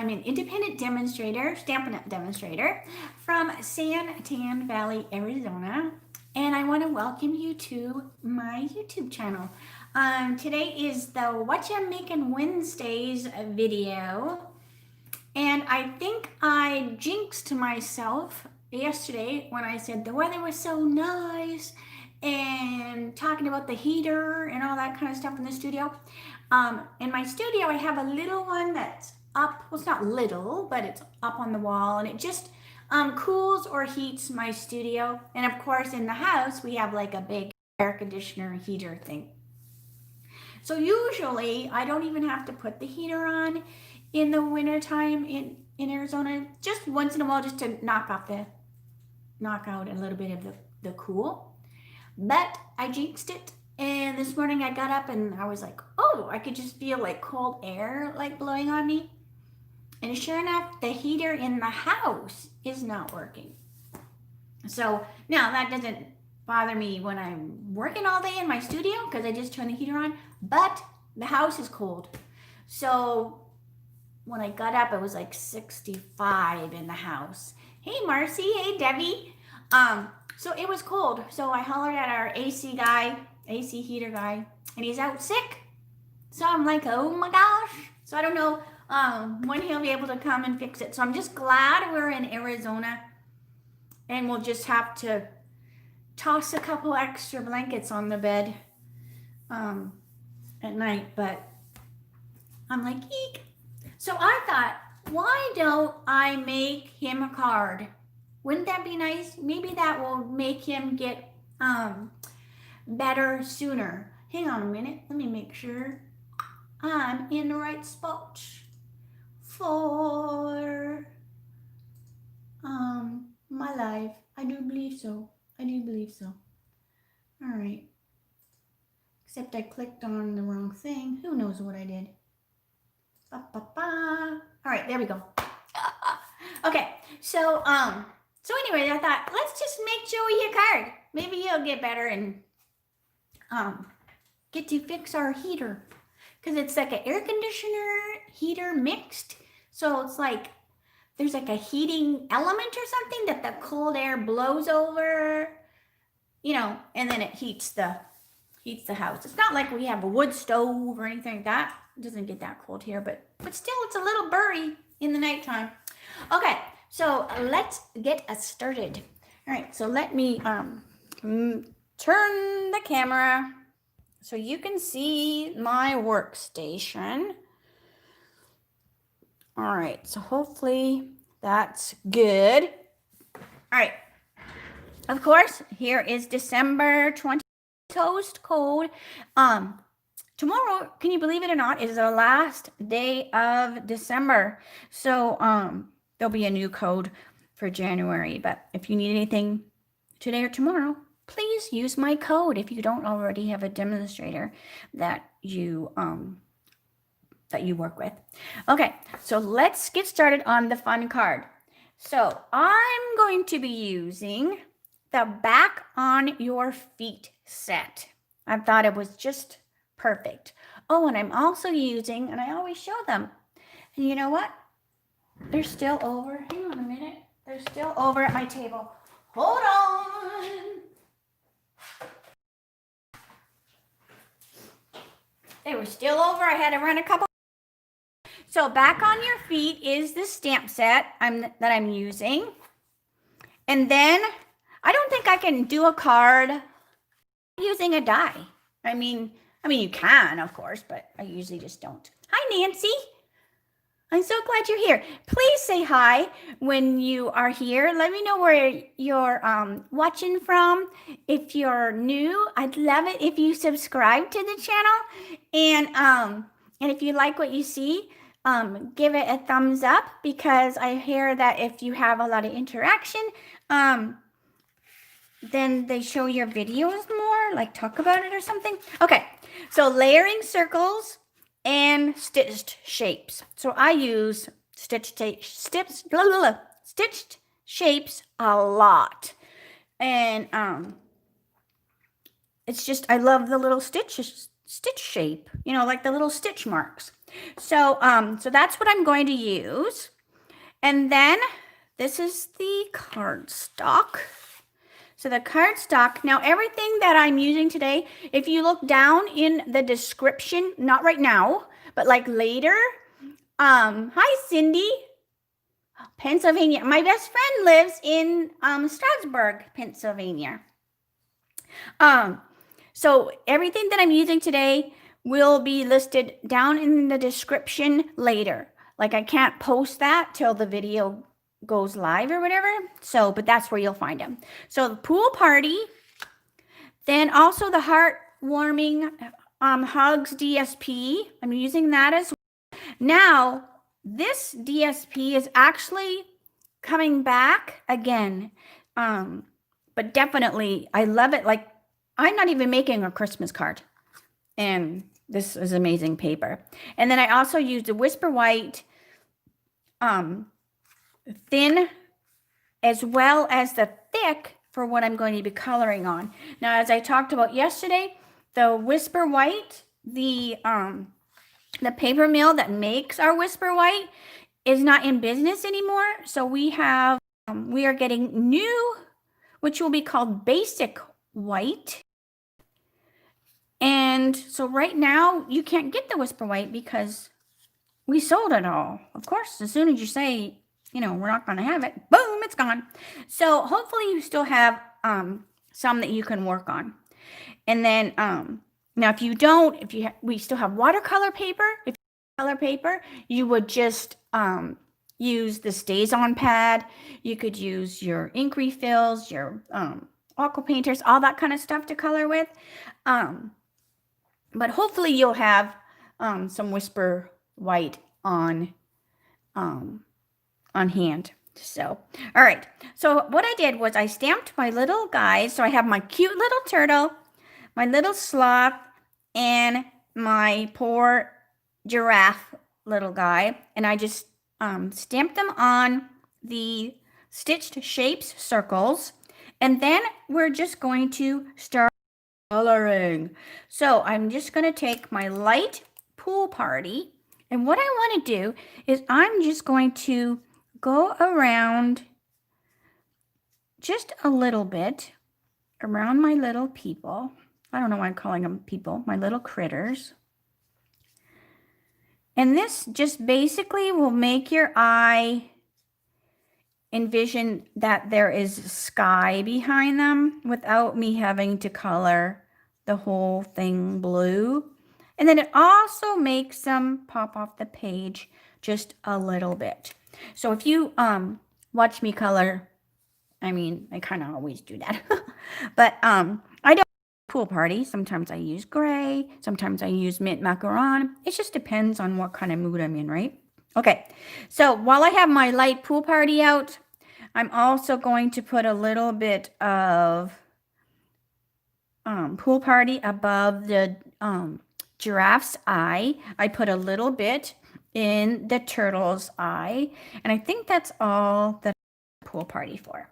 I'm an independent demonstrator, Stampin' demonstrator from San Tan Valley, Arizona. And I want to welcome you to my YouTube channel. Today is the Whatcha Makin' Wednesdays video. And I think I jinxed myself yesterday when I said the weather was so nice and talking about the heater and all that kind of stuff in the studio. In my studio, I have a little one that's up. Well, it's not little, but it's up on the wall, and it just cools or heats my studio. And of course, in the house, we have like a big air conditioner heater thing. So usually, I don't even have to put the heater on in the wintertime in Arizona. Just once in a while, just to knock out a little bit of the cool. But I jinxed it. And this morning I got up and I was like, oh, I could just feel like cold air like blowing on me. And sure enough, the heater in the house is not working. So now that doesn't bother me when I'm working all day in my studio because I just turn the heater on, but the house is cold. So when I got up, it was like 65 in the house. Hey, Marcy. Hey, Debbie. So it was cold. So I hollered at our AC heater guy, and he's out sick. So I'm like, oh my gosh. So I don't know when he'll be able to come and fix it. So I'm just glad we're in Arizona, and we'll just have to toss a couple extra blankets on the bed at night. But I'm like, eek. So I thought, why don't I make him a card? Wouldn't that be nice? Maybe that will make him get better sooner. Hang on a minute. Let me make sure I'm in the right spot for my life. I do believe so. All right. Except I clicked on the wrong thing. Who knows what I did? All right, there we go. Okay, so anyway, I thought, let's just make Joey a card. Maybe he'll get better and get to fix our heater. Because it's like an air conditioner heater mixed. So it's like there's like a heating element or something that the cold air blows over, and then it heats the house. It's not like we have a wood stove or anything like that. It doesn't get that cold here, but still it's a little burry in the nighttime. Okay, so let's get us started. All right, so let me turn the camera so you can see my workstation. All right, so hopefully that's good. All right, of course, here is December 20th. Toast cold. Tomorrow, can you believe it or not, is the last day of December. So there'll be a new code for January. But if you need anything today or tomorrow, please use my code if you don't already have a demonstrator that you work with. Okay, so let's get started on the fun card. So I'm going to be using the Back on Your Feet set. I thought it was just perfect. Oh, and I'm also using, and I always show them, and you know what? They're still over. Hang on a minute. They're still over at my table. Hold on. They were still over. I had to run a couple. So Back on Your Feet is the stamp set that I'm using. And then I don't think I can do a card using a die. I mean, you can, of course, but I usually just don't. Hi, Nancy. I'm so glad you're here. Please say hi when you are here. Let me know where you're watching from. If you're new, I'd love it if you subscribe to the channel. And if you like what you see, give it a thumbs up, because I hear that if you have a lot of interaction, then they show your videos more, like talk about it or something. Okay, so layering circles and stitched shapes. So I use stitched shapes a lot. And it's just, I love the little stitch shape, like the little stitch marks. So, so that's what I'm going to use. And then this is the cardstock. So the cardstock, now everything that I'm using today, if you look down in the description, not right now, but like later, hi Cindy, Pennsylvania. My best friend lives in Strasburg, Pennsylvania. So everything that I'm using today will be listed down in the description later. Like I can't post that till the video goes live or whatever. So, but that's where you'll find them. So the pool party, then also the heartwarming hugs DSP. I'm using that as well. Now, this DSP is actually coming back again. But definitely, I love it. Like, I'm not even making a Christmas card. And this is amazing paper. And then I also used the Whisper White thin as well as the thick for what I'm going to be coloring on. Now, as I talked about yesterday, the Whisper White, the paper mill that makes our Whisper White is not in business anymore. So we have, we are getting new, which will be called Basic White. And so right now you can't get the Whisper White because we sold it all. Of course, as soon as you say, you know, we're not going to have it, boom, it's gone. So hopefully you still have some that you can work on. And then now if you don't, we still have watercolor paper. If you have color paper, you would just use the Stays On pad. You could use your ink refills, your aqua painters, all that kind of stuff to color with. But hopefully you'll have some Whisper White on hand. So, all right. So what I did was I stamped my little guys. So I have my cute little turtle, my little sloth, and my poor giraffe little guy. And I just stamped them on the stitched shapes circles. And then we're just going to start coloring. So I'm just going to take my light pool party, and what I want to do is I'm just going to go around just a little bit around my little people. I don't know why I'm calling them people, my little critters. And this just basically will make your eye envision that there is sky behind them without me having to color the whole thing blue. And then it also makes them pop off the page just a little bit. So if you watch me color, I mean, I kind of always do that. But I don't pool party. Sometimes I use gray. Sometimes I use mint macaron. It just depends on what kind of mood I'm in, right? Okay, so while I have my light pool party out, I'm also going to put a little bit of pool party above the giraffe's eye. I put a little bit in the turtle's eye, and I think that's all that pool party for.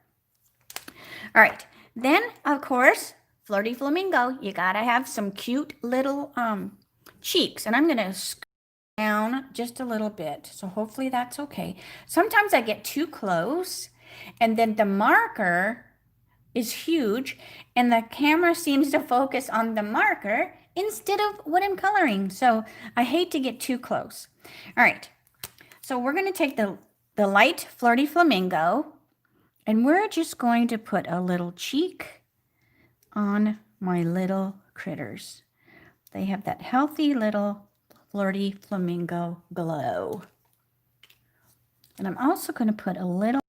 All right, then of course, Flirty Flamingo, you gotta have some cute little cheeks, and I'm gonna scoot down just a little bit, so hopefully that's okay. Sometimes I get too close, and then the marker is huge, and the camera seems to focus on the marker instead of what I'm coloring. So I hate to get too close. All right, so we're going to take the light Flirty Flamingo, and we're just going to put a little cheek on my little critters. They have that healthy little Flirty Flamingo glow. And I'm also going to put a little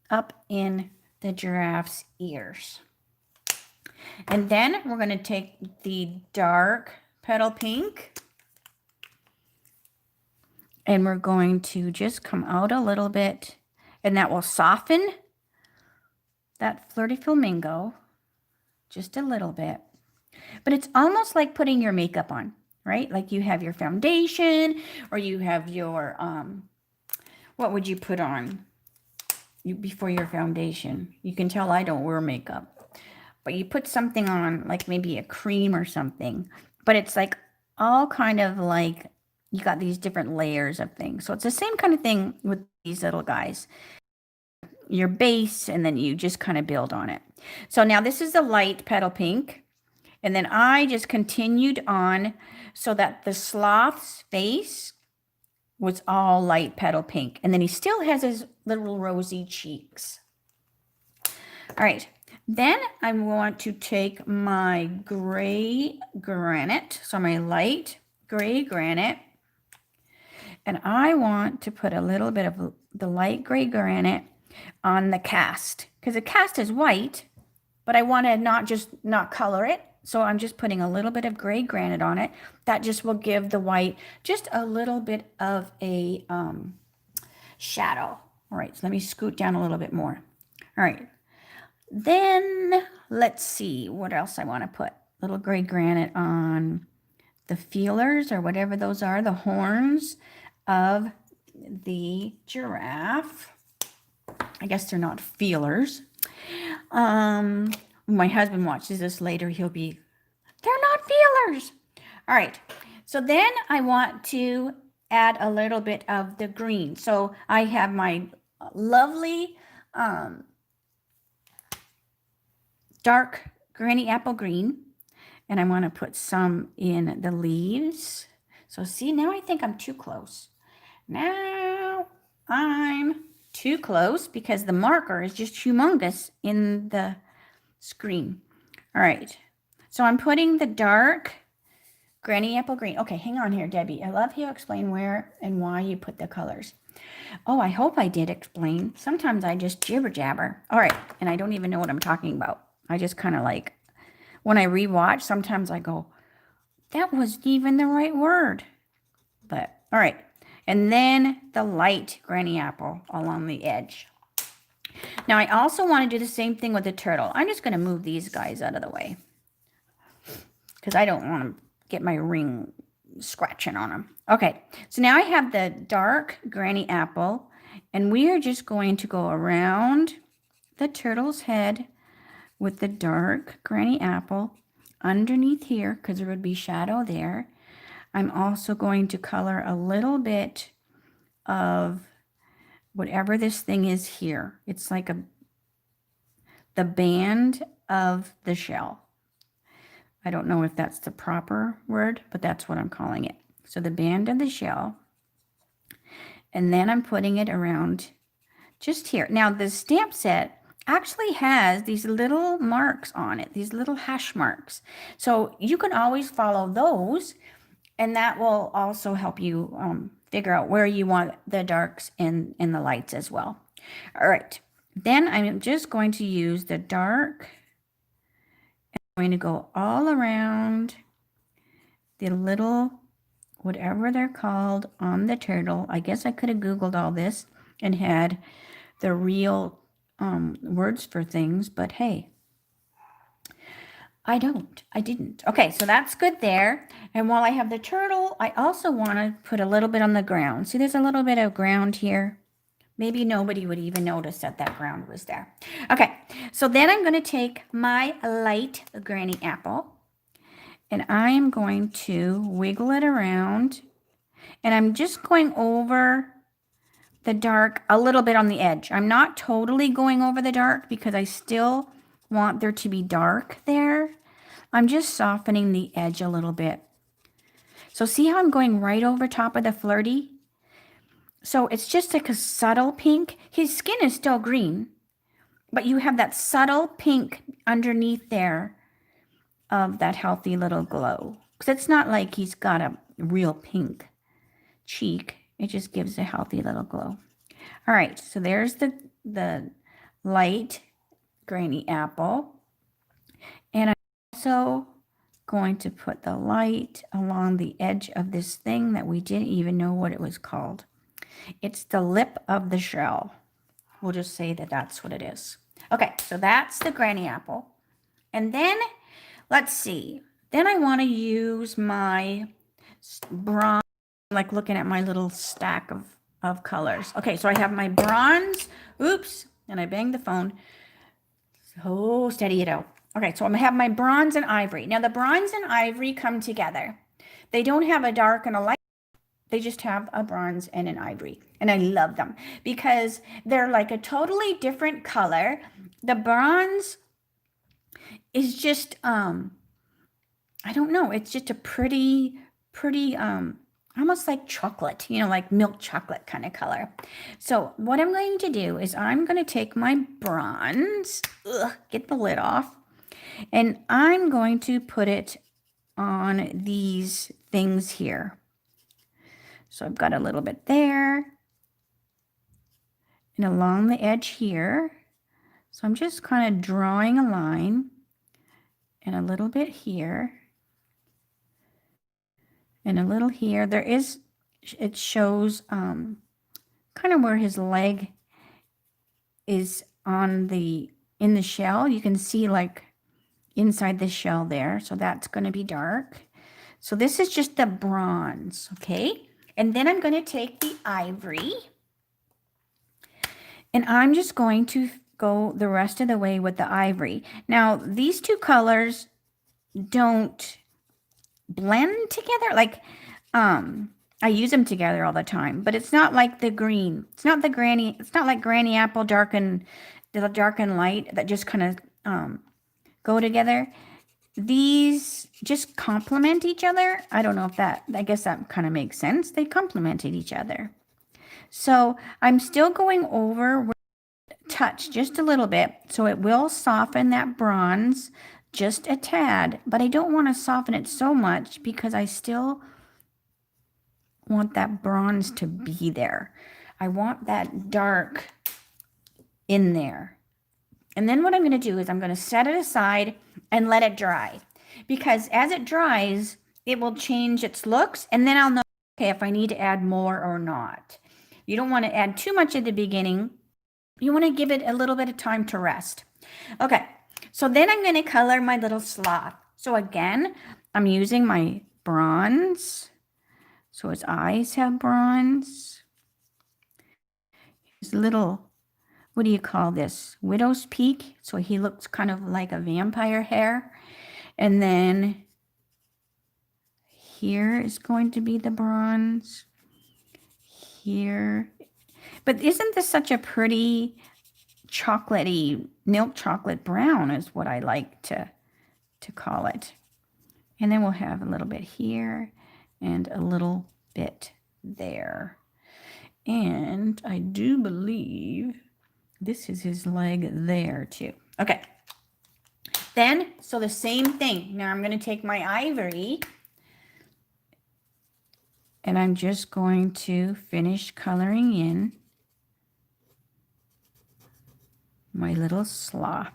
up in the giraffe's ears. And then we're going to take the dark petal pink, and we're going to just come out a little bit, and that will soften that Flirty Flamingo just a little bit. But it's almost like putting your makeup on, right? Like you have your foundation, or you have your, what would you put on before your foundation? You can tell I don't wear makeup, but you put something on, like maybe a cream or something, but it's like all kind of like you got these different layers of things. So it's the same kind of thing with these little guys. Your base, and then you just kind of build on it. So now this is a light petal pink. And then I just continued on so that the sloth's face was all light petal pink. And then he still has his little rosy cheeks. All right. Then I want to take my gray granite, so my light gray granite, and I want to put a little bit of the light gray granite on the cast, because the cast is white, but I want to not color it. So I'm just putting a little bit of gray granite on it. That just will give the white just a little bit of a shadow. All right, so let me scoot down a little bit more. All right. Then let's see what else I want to put. Little gray granite on the feelers, or whatever those are, the horns of the giraffe. I guess they're not feelers. My husband watches this later. He'll be, they're not feelers. All right. So then I want to add a little bit of the green. So I have my lovely dark granny apple green, and I want to put some in the leaves. So see, now I think I'm too close. Now I'm too close because the marker is just humongous in the screen. All right, so I'm putting the dark granny apple green. Okay, hang on here, Debbie. I love you explain where and why you put the colors. Oh, I hope I did explain. Sometimes I just jibber jabber. All right, and I don't even know what I'm talking about. I just kind of like, when I rewatch, sometimes I go, that wasn't even the right word. But, all right. And then the light granny apple along the edge. Now, I also want to do the same thing with the turtle. I'm just going to move these guys out of the way, because I don't want to get my ring scratching on them. Okay, so now I have the dark granny apple, and we are just going to go around the turtle's head with the dark granny apple underneath here, because there would be shadow there. I'm also going to color a little bit of whatever this thing is here. It's like the band of the shell. I don't know if that's the proper word, but that's what I'm calling it. So the band of the shell. And then I'm putting it around just here. Now the stamp set actually has these little marks on it, these little hash marks. So you can always follow those, and that will also help you figure out where you want the darks and the lights as well. All right, then I'm just going to use the dark. I'm going to go all around the little, whatever they're called, on the turtle. I guess I could have Googled all this and had the real words for things, but hey, I didn't. Okay, so that's good there. And while I have the turtle, I also want to put a little bit on the ground. See, there's a little bit of ground here. Maybe nobody would even notice that that ground was there. Okay, so then I'm going to take my light granny apple, and I'm going to wiggle it around, and I'm just going over the dark a little bit on the edge. I'm not totally going over the dark because I still want there to be dark there. I'm just softening the edge a little bit. So see how I'm going right over top of the flirty? So it's just like a subtle pink. His skin is still green, but you have that subtle pink underneath there of that healthy little glow. Because it's not like he's got a real pink cheek. It just gives a healthy little glow. All right, so there's the light granny apple. And I'm also going to put the light along the edge of this thing that we didn't even know what it was called. It's the lip of the shell. We'll just say that that's what it is. Okay, so that's the granny apple. And then, let's see. Then I want to use my bronze, like looking at my little stack of colors. Okay, so I have my bronze. Oops, and I banged the phone. So steady it out. Okay, so I'm gonna have my bronze and ivory. Now the bronze and ivory come together. They don't have a dark and a light. They just have a bronze and an ivory. And I love them because they're like a totally different color. The bronze is just, I don't know. It's just a pretty, almost like chocolate, you know, like milk chocolate kind of color. So what I'm going to do is I'm going to take my bronze, get the lid off, and I'm going to put it on these things here. So I've got a little bit there and along the edge here. So I'm just kind of drawing a line and a little bit here and a little here. There is, it shows kind of where his leg is on the, in the shell. You can see like inside the shell there. So that's going to be dark. So this is just the bronze, okay? And then I'm going to take the ivory and I'm just going to go the rest of the way with the ivory. Now, these two colors don't blend together. Like, I use them together all the time, but it's not like the green. It's not like granny apple dark and light that just kind of go together. These just complement each other. I don't know if that, I guess that kind of makes sense. They complemented each other. So I'm still going over touch just a little bit, so it will soften that bronze just a tad, but I don't want to soften it so much because I still want that bronze to be there. I want that dark in there. And then what I'm going to do is I'm going to set it aside and let it dry, because as it dries, it will change its looks, and then I'll know, okay, if I need to add more or not. You don't want to add too much at the beginning. You want to give it a little bit of time to rest. Okay, so then I'm going to color my little sloth. So again, I'm using my bronze. So his eyes have bronze. His little, what do you call this? Widow's peak. So he looks kind of like a vampire hair. And then here is going to be the bronze. Here. But isn't this such a pretty chocolatey, milk chocolate brown is what I like to call it. And then we'll have a little bit here and a little bit there. And I do believe this is his leg there too. Okay. Then, so the same thing. Now I'm going to take my ivory and I'm just going to finish coloring in my little sloth.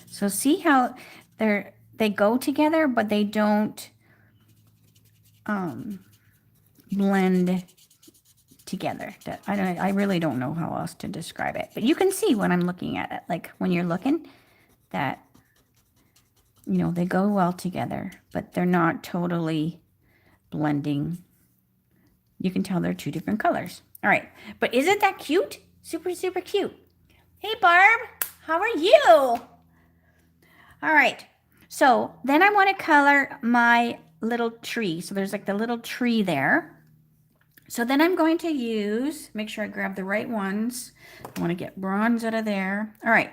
So see how they go together, but they don't blend together. I really don't know how else to describe it, but you can see when I'm looking at it, like when you're looking, that, you know, they go well together, but they're not totally blending. You can tell they're two different colors. All right, but isn't that cute? Super, super cute. Hey, Barb, how are you? All right, so then I want to color my little tree. So there's like the little tree there. So then I'm going to use, make sure I grab the right ones. I want to get bronze out of there. All right,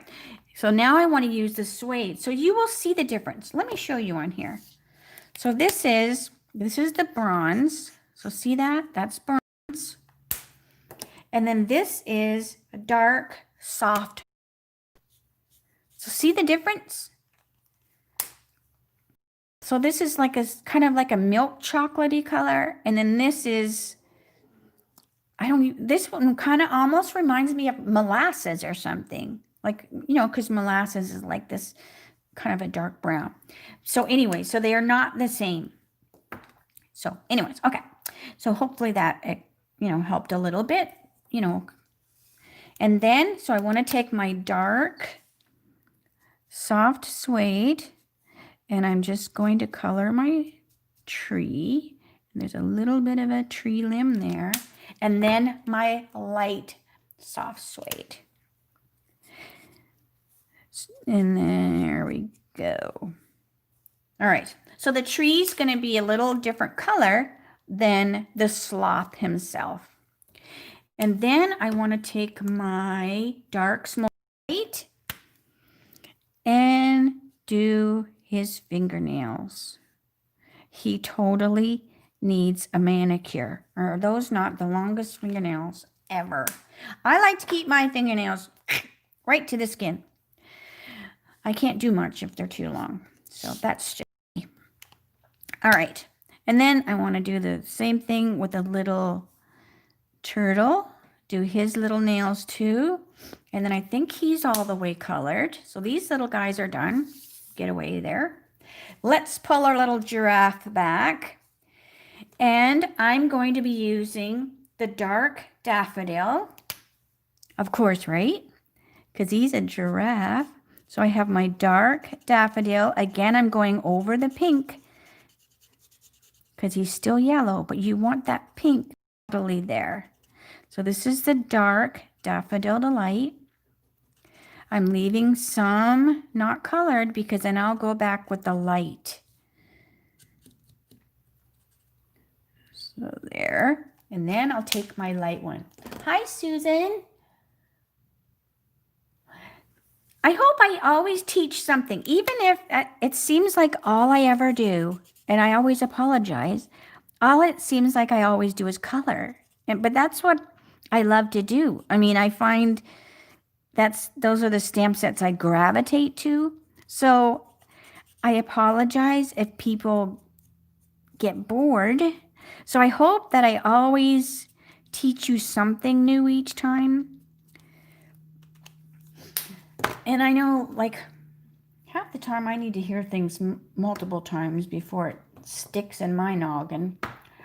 so now I want to use the suede. So you will see the difference. Let me show you on here. So this is the bronze. So see that? That's bronze. And then this is a dark, soft. So see the difference? So this is like a kind of like a milk chocolatey color. And then this is, this one kind of almost reminds me of molasses or something. Like, you know, because molasses is like this kind of a dark brown. So anyway, so they are not the same. So anyways, okay. So hopefully that, you know, helped a little bit, you know. And then, so I want to take my dark, soft suede, and I'm just going to color my tree. There's a little bit of a tree limb there. And then my light, soft suede. And there we go. All right, So the tree's going to be a little different color than the sloth himself. And then I want to take my dark small white and do his fingernails. He totally needs a manicure. Are those not the longest fingernails ever? I like to keep my fingernails right to the skin. I can't do much if they're too long. So that's just me. All right. And then I want to do the same thing with a little turtle. Do his little nails too. And then I think he's all the way colored. So these little guys are done. Get away there. Let's pull our little giraffe back. And I'm going to be using the dark daffodil. Of course, right? Because he's a giraffe. So I have my dark daffodil. Again, I'm going over the pink because he's still yellow, but you want that pink totally there. So this is the dark daffodil delight. I'm leaving some not colored because then I'll go back with the light. So there. And then I'll take my light one. Hi, Susan. I hope I always teach something, even if it seems like all I ever do, and I always apologize, all it seems like I always do is color. But that's what I love to do. I mean, I find those are the stamp sets I gravitate to. So I apologize if people get bored. So I hope that I always teach you something new each time. And I know, like, half the time I need to hear things multiple times before it sticks in my noggin.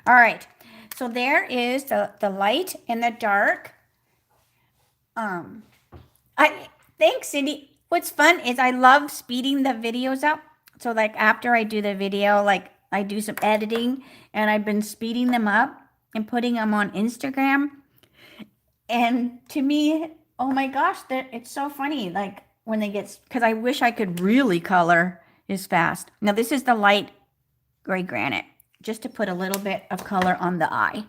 All right, so there is the light and the dark. Thanks, Cindy. What's fun is I love speeding the videos up. So, like, after I do the video, like, I do some editing, and I've been speeding them up and putting them on Instagram. And to me, oh my gosh, it's so funny. Like, when they get, because I wish I could really color as fast. Now this is the light gray granite, just to put a little bit of color on the eye,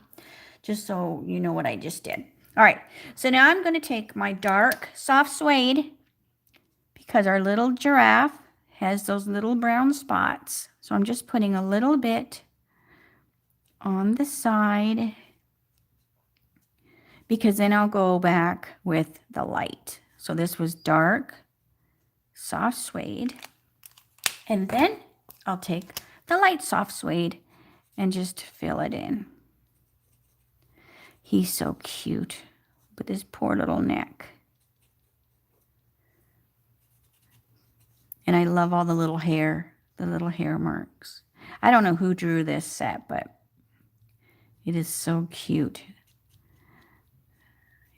just so you know what I just did. All right, so now I'm going to take my dark soft suede, because our little giraffe has those little brown spots. So I'm just putting a little bit on the side, because then I'll go back with the light. So this was dark soft suede, and then I'll take the light soft suede and just fill it in. He's so cute with his poor little neck. And I love all the little hair marks. I don't know who drew this set, but it is so cute.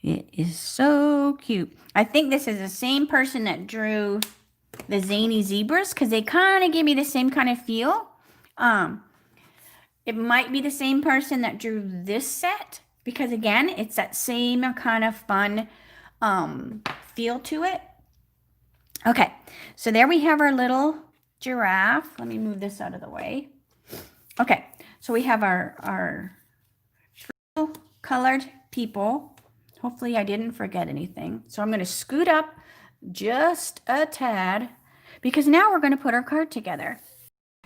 It is so cute. I think this is the same person that drew the zany zebras, because they kind of give me the same kind of feel. It might be the same person that drew this set, because again, it's that same kind of fun feel to it. Okay, so there we have our little giraffe. Let me move this out of the way. Okay, so we have our colored people. Hopefully I didn't forget anything. So I'm going to scoot up just a tad, because now we're going to put our card together.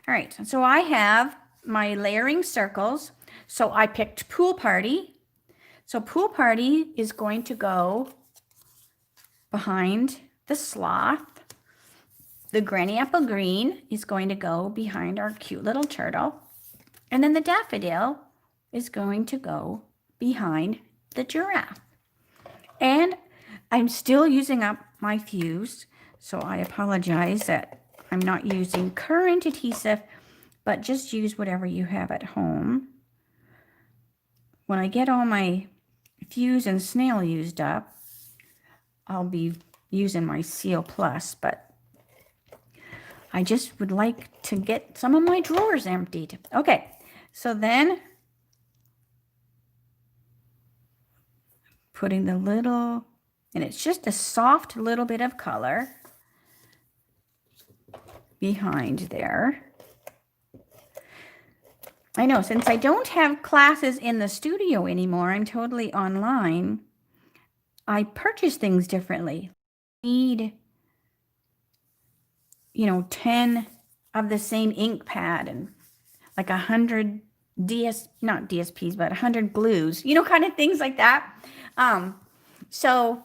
All right, so I have my layering circles. So I picked Pool Party. So Pool Party is going to go behind the sloth. The Granny Apple Green is going to go behind our cute little turtle. And then the daffodil is going to go behind the giraffe. And I'm still using up my fuse, so I apologize that I'm not using current adhesive, but just use whatever you have at home. When I get all my fuse and snail used up, I'll be using my Seal Plus, but I just would like to get some of my drawers emptied. Okay, so then putting the little, and it's just a soft little bit of color behind there. I know, since I don't have classes in the studio anymore, I'm totally online, I purchase things differently. I need, 10 of the same ink pad and like 100 not DSPs, but 100 glues, kind of things like that. So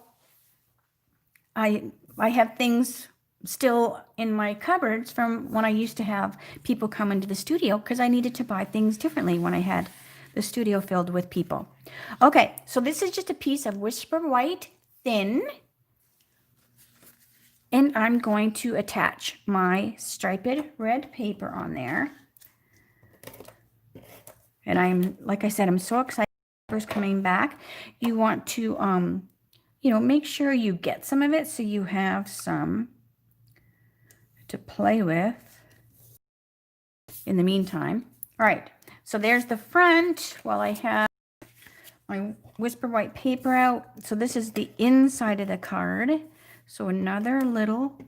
I have things still in my cupboards from when I used to have people come into the studio because I needed to buy things differently when I had the studio filled with people. Okay, so this is just a piece of Whisper White thin. And I'm going to attach my striped red paper on there. And like I said, I'm so excited. Paper's coming back. You want to, make sure you get some of it so you have some to play with in the meantime. All right, so there's the front while I have my Whisper White paper out. So this is the inside of the card. So another little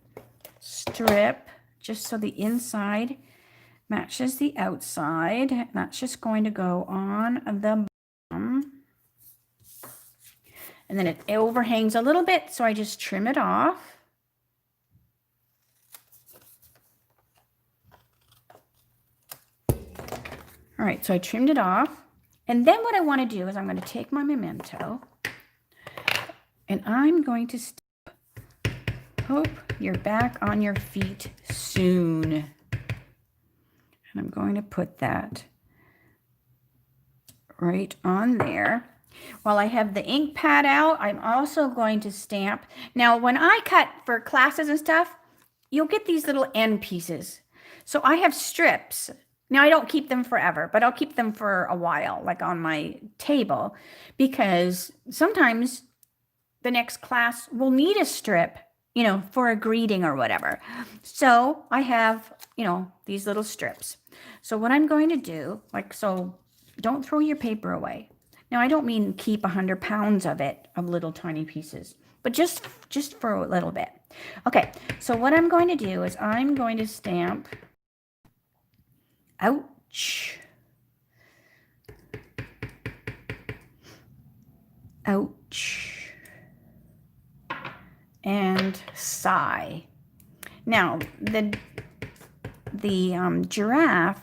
strip just so the inside matches the outside. That's just going to go on the bottom. And then it overhangs a little bit, so I just trim it off. All right, so I trimmed it off. And then what I want to do is I'm going to take my memento and I'm going to hope you're back on your feet soon. And I'm going to put that right on there. While I have the ink pad out, I'm also going to stamp. Now, when I cut for classes and stuff, you'll get these little end pieces. So I have strips. Now, I don't keep them forever, but I'll keep them for a while, like on my table, because sometimes the next class will need a strip, for a greeting or whatever. So I have, these little strips. So what I'm going to do, don't throw your paper away. Now, I don't mean keep 100 pounds of it, of little tiny pieces, but just for a little bit. Okay, so what I'm going to do is I'm going to stamp, ouch, ouch, and sigh. Now, the giraffe,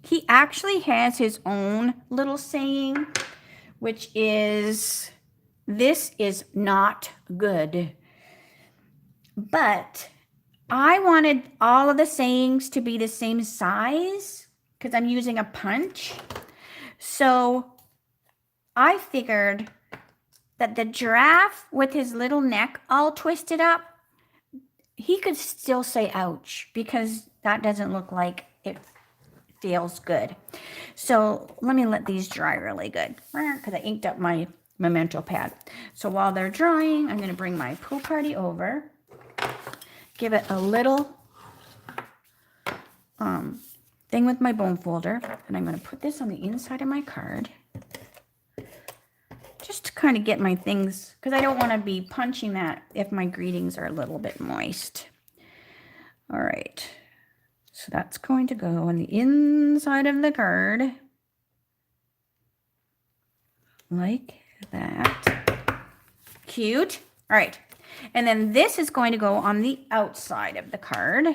he actually has his own little saying, which is, this is not good. But I wanted all of the sayings to be the same size because I'm using a punch. So I figured that the giraffe with his little neck all twisted up, he could still say ouch because that doesn't look like it feels good. So let me let these dry really good because I inked up my memento pad. So while they're drying, I'm going to bring my pool party over, give it a little thing with my bone folder, and I'm going to put this on the inside of my card just to kind of get my things, because I don't want to be punching that if my greetings are a little bit moist. All right. So that's going to go on the inside of the card, like that. Cute. All right. And then this is going to go on the outside of the card.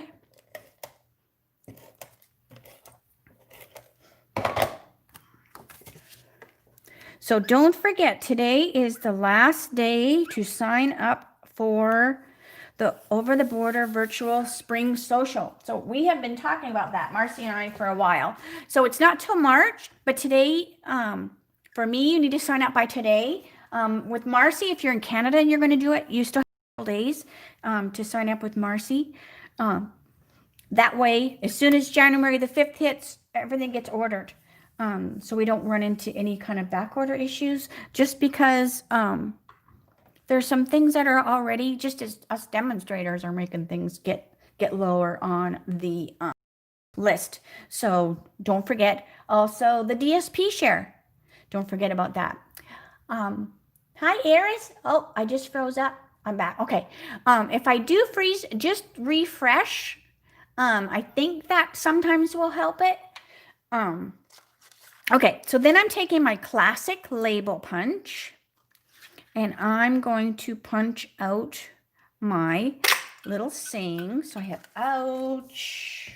So don't forget, today is the last day to sign up for the Over the Border Virtual Spring Social. So we have been talking about that, Marcy and I, for a while. So it's not till March, but today, for me, you need to sign up by today. With Marcy, if you're in Canada and you're going to do it, you still have days to sign up with Marcy. That way, as soon as January the 5th hits, everything gets ordered. So we don't run into any kind of back order issues, just because there's some things that are already, just as us demonstrators are making things get lower on the list. So don't forget. Also, the DSP share. Don't forget about that. Hi, Eris. Oh, I just froze up. I'm back. Okay. If I do freeze, just refresh. I think that sometimes will help it. Okay, so then I'm taking my classic label punch and I'm going to punch out my little saying. So I have ouch,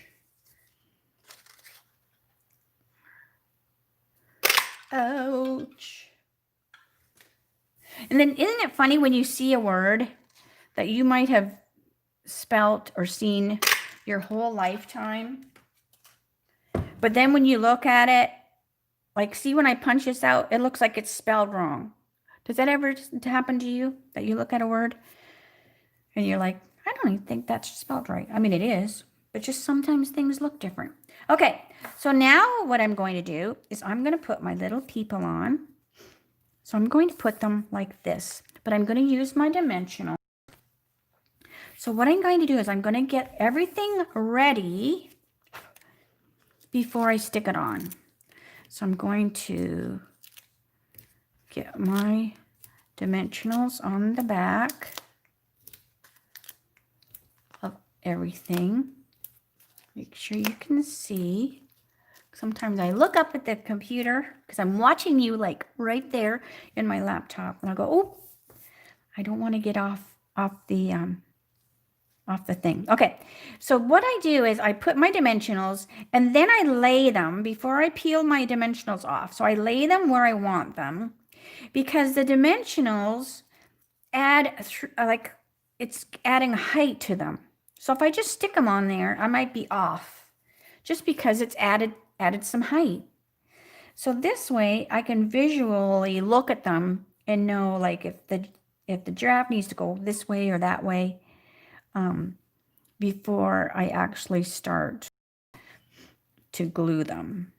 ouch. And then isn't it funny when you see a word that you might have spelt or seen your whole lifetime, but then when you look at it, like see when I punch this out, it looks like it's spelled wrong. Does that ever happen to you, that you look at a word and you're like, I don't even think that's spelled right? I mean, it is, but just sometimes things look different. Okay, so now what I'm going to do is I'm going to put my little people on. So I'm going to put them like this, but I'm going to use my dimensional. So what I'm going to do is I'm going to get everything ready before I stick it on. So I'm going to get my dimensionals on the back of everything. Make sure you can see. Sometimes I look up at the computer because I'm watching you like right there in my laptop, and I'll go, oh, I don't want to get off the thing. Okay, so what I do is I put my dimensionals and then I lay them before I peel my dimensionals off. So I lay them where I want them because the dimensionals add like it's adding height to them. So if I just stick them on there, I might be off just because it's added some height. So this way I can visually look at them and know like if the giraffe needs to go this way or that way before I actually start to glue them.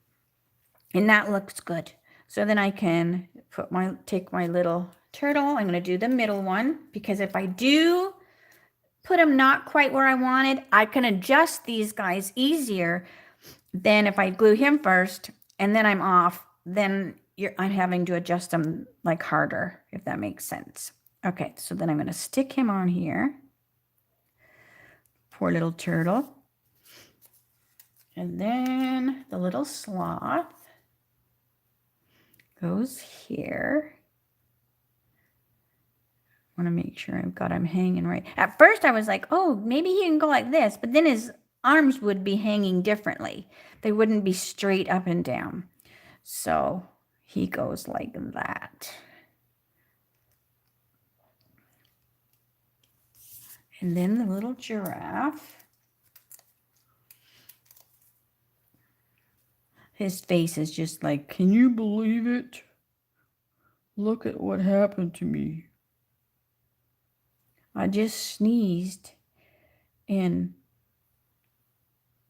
And that looks good. So then I can take my little turtle. I'm going to do the middle one because if I do put them not quite where I wanted, I can adjust these guys easier than if I glue him first and then I'm off, then I'm having to adjust them like harder, if that makes sense. Okay, so then I'm going to stick him on here. Poor little turtle. And then the little sloth goes here. I want to make sure I've got him hanging right. At first I was like, oh, maybe he can go like this, but then his arms would be hanging differently. They wouldn't be straight up and down. So he goes like that. And then the little giraffe. His face is just like, can you believe it? Look at what happened to me. I just sneezed and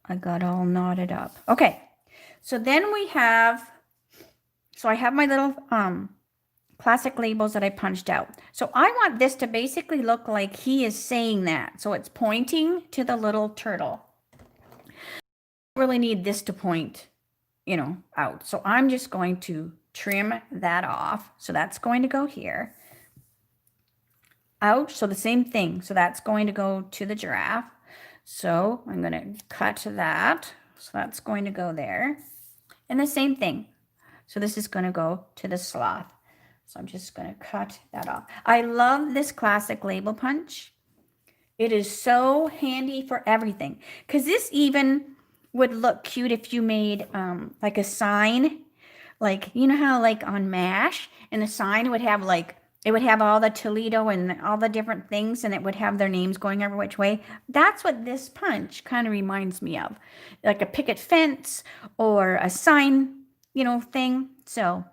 I got all knotted up. Okay, so then I have my little classic labels that I punched out. So I want this to basically look like he is saying that. So it's pointing to the little turtle. I really need this to point, out. So I'm just going to trim that off. So that's going to go here. Ouch. So the same thing. So that's going to go to the giraffe. So I'm going to cut that. So that's going to go there. And the same thing. So this is going to go to the sloth. So I'm just going to cut that off. I love this classic label punch. It is so handy for everything. Because this even would look cute if you made like a sign. Like, you know how like on MASH, and the sign would have like, it would have all the Toledo and all the different things, and it would have their names going every which way. That's what this punch kind of reminds me of. Like a picket fence or a sign, thing. So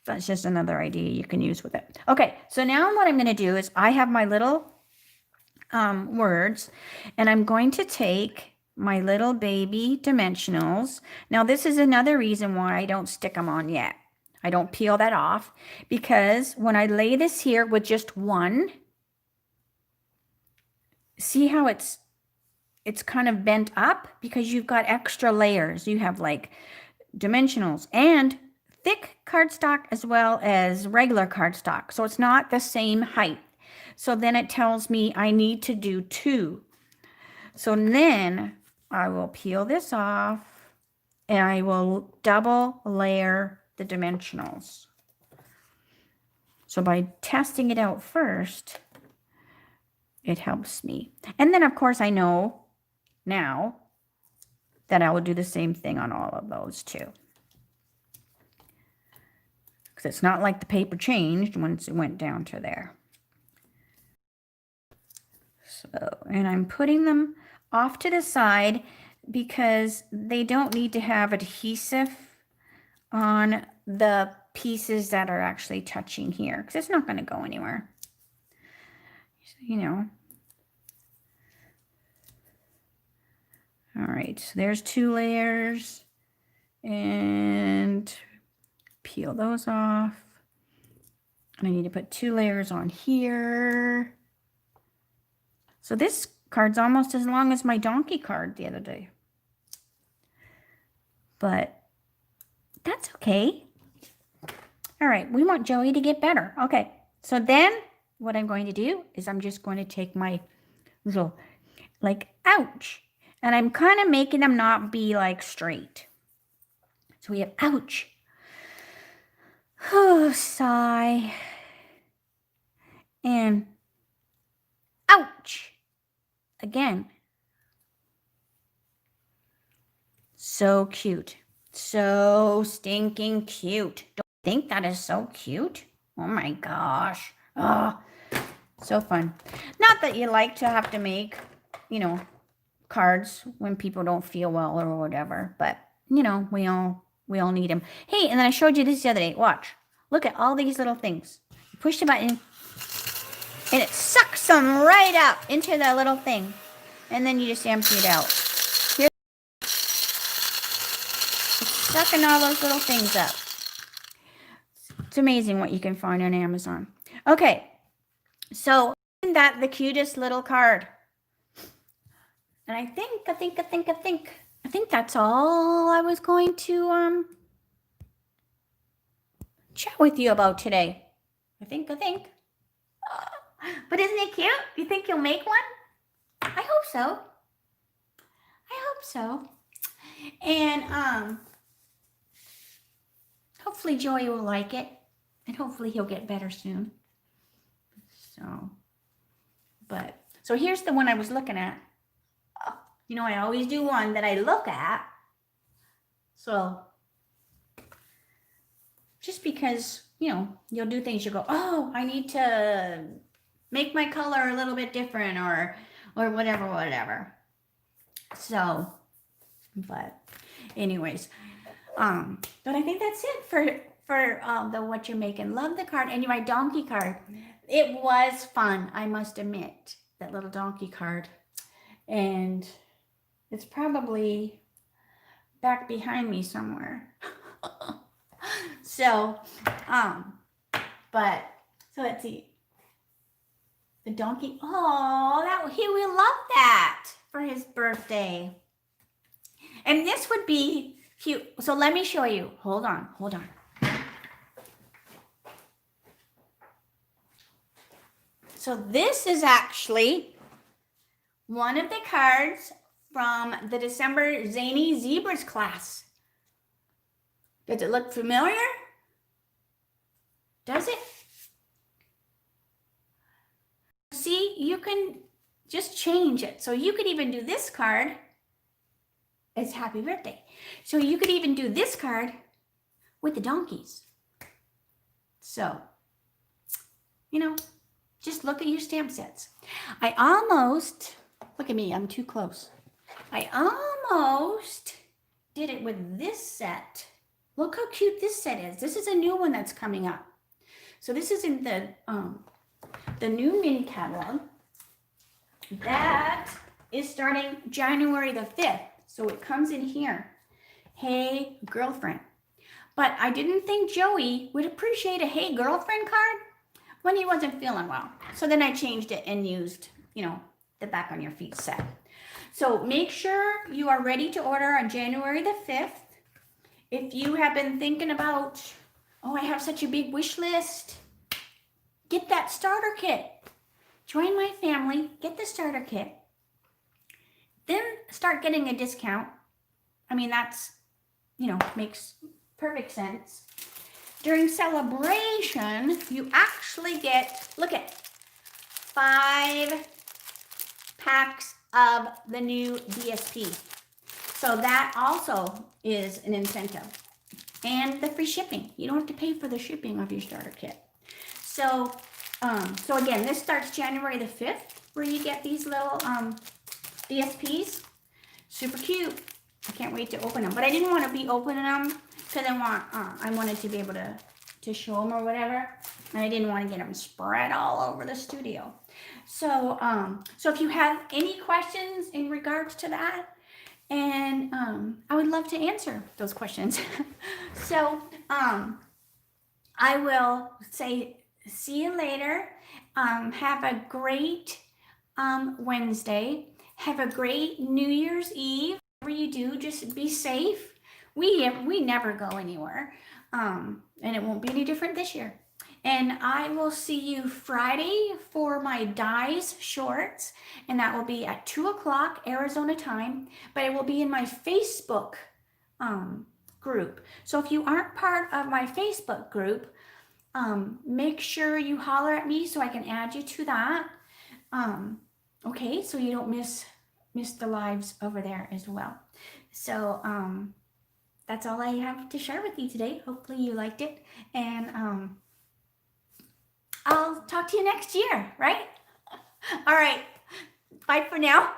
that's just another idea you can use with it. Okay, so now what I'm going to do is I have my little words, and I'm going to take my little baby dimensionals. Now, this is another reason why I don't stick them on yet. I don't peel that off because when I lay this here with just one, see how it's kind of bent up because you've got extra layers. You have like dimensionals and thick cardstock as well as regular cardstock. So it's not the same height. So then it tells me I need to do two. So then I will peel this off and I will double layer the dimensionals. So by testing it out first, it helps me. And then of course I know now that I will do the same thing on all of those too. Because it's not like the paper changed once it went down to there. So, and I'm putting them off to the side because they don't need to have adhesive on the pieces that are actually touching here, because it's not going to go anywhere. So, you know. All right, so there's 2 layers, and peel those off. And I need to put 2 layers on here. So this card's almost as long as my donkey card the other day. But that's okay. All right, we want Joey to get better. Okay, so then what I'm going to do is I'm just going to take my little, like, ouch. And I'm kind of making them not be like straight. So we have ouch. Oh, sigh. And ouch. Again. So cute. So stinking cute. Don't you think that is so cute? Oh my gosh. Oh, so fun. Not that you like to have to make, you know, cards when people don't feel well or whatever, but you know, we all need them. Hey, and then I showed you this the other day. Watch. Look at all these little things. You push the button and it sucks them right up into the little thing. And then you just empty it out. Here, it's sucking all those little things up. It's amazing what you can find on Amazon. Okay, so isn't that the cutest little card? And I think that's all I was going to chat with you about today. I think. But isn't it cute? You think you'll make one? I hope so. And hopefully Joey will like it, and hopefully he'll get better soon. So here's the one I was looking at. You know, I always do one that I look at. So just because, you know, you'll do things, you go, oh, I need to make my color a little bit different or whatever. So, but anyways, but I think that's it for the What You're Making. Love the card. And my donkey card. It was fun, I must admit, that little donkey card. And it's probably back behind me somewhere. So let's see. The donkey, oh, he will love that for his birthday. And this would be cute. So let me show you. Hold on. So this is actually one of the cards from the December Zany Zebras class. Does it look familiar? Does it? See, you can just change it. So you could even do this card as happy birthday. So you could even do this card with the donkeys. So, you know, just look at your stamp sets. Look at me, I'm too close. I almost did it with this set. Look how cute this set is. This is a new one that's coming up. So this is in the new mini catalog. That is starting January the 5th. So it comes in here. Hey, girlfriend. But I didn't think Joey would appreciate a hey, girlfriend card when he wasn't feeling well. So then I changed it and used, you know, the back on your feet set. So make sure you are ready to order on January the 5th. If you have been thinking about, oh, I have such a big wish list, get that starter kit. Join my family, get the starter kit. Then start getting a discount. I mean, that's makes perfect sense. During celebration, you actually get, look at, 5 packs of the new DSP. So that also is an incentive. And the free shipping. You don't have to pay for the shipping of your starter kit. So, so again, this starts January the 5th, where you get these little DSPs. Super cute. I can't wait to open them. But I didn't want to be opening them because I wanted to be able to show them or whatever. And I didn't want to get them spread all over the studio. So, so if you have any questions in regards to that, and I would love to answer those questions. So, I will say, see you later. Have a great Wednesday. Have a great New Year's Eve. Whatever you do, just be safe. We never go anywhere, and it won't be any different this year. And I will see you Friday for my Dies shorts, and that will be at 2 o'clock Arizona time, but it will be in my Facebook group. So if you aren't part of my Facebook group, make sure you holler at me so I can add you to that. Okay, so you don't miss the lives over there as well. So that's all I have to share with you today. Hopefully you liked it, and I'll talk to you next year, right? All right. Bye for now.